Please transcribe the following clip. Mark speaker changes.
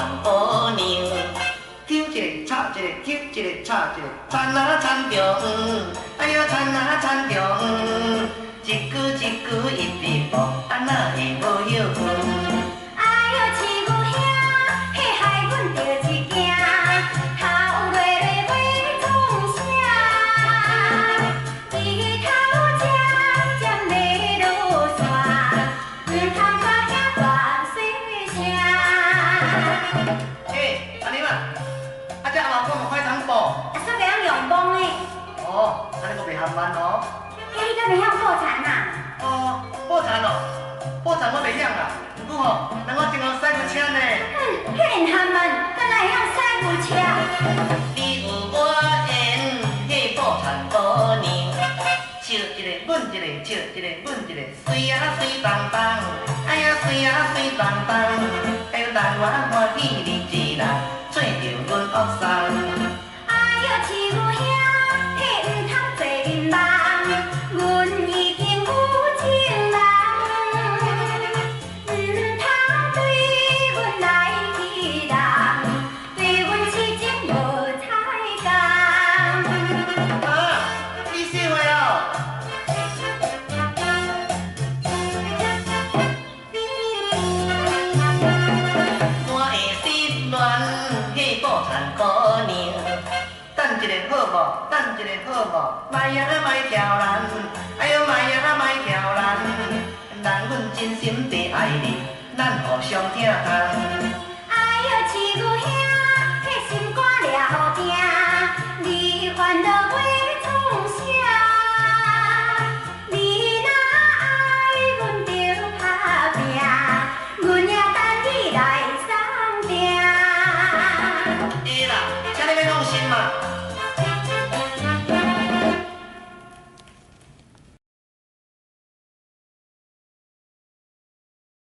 Speaker 1: 田姑娘，抽一个插一个，抽一个插一个，田啊田着黄，哎呀田啊田着黄，一句一句一直播，安那会无歇分？
Speaker 2: 哎呦，饲牛兄，嘿害阮着一惊，头落落尾创啥？日头渐渐落落山，唔通甲遐大细声。
Speaker 1: 阿玲啊，这阿妈讲快餐布。
Speaker 2: 啊，煞袂晓用磅的。
Speaker 1: 哦，安尼个袂含慢哦。
Speaker 2: 遐你敢袂晓破产啊？
Speaker 1: 哦，破产哦，破产我袂晓啦。不过吼，人我真有驶过车呢。
Speaker 2: 迄连含慢，敢若会晓驶牛车？
Speaker 1: 你有我缘，迄破产姑娘，笑一个吻一个，笑一个吻一个，水啊水棒棒，哎呀水啊水棒棒，哎呦但我欢喜你一人，做着阮恶送。
Speaker 2: 哎呦，饲牛兄，迄唔通做面梦，阮已经有情人，唔通对阮来欺人，对阮痴情无彩工。
Speaker 1: 啊，你笑的哦。我的心乱，迄破产姑娘。等一个好无，等一个好无，卖呀卖挑人，哎呦卖呀卖挑人，人阮真心地爱你，咱互相疼痛。
Speaker 2: 哎呦，饲牛兄。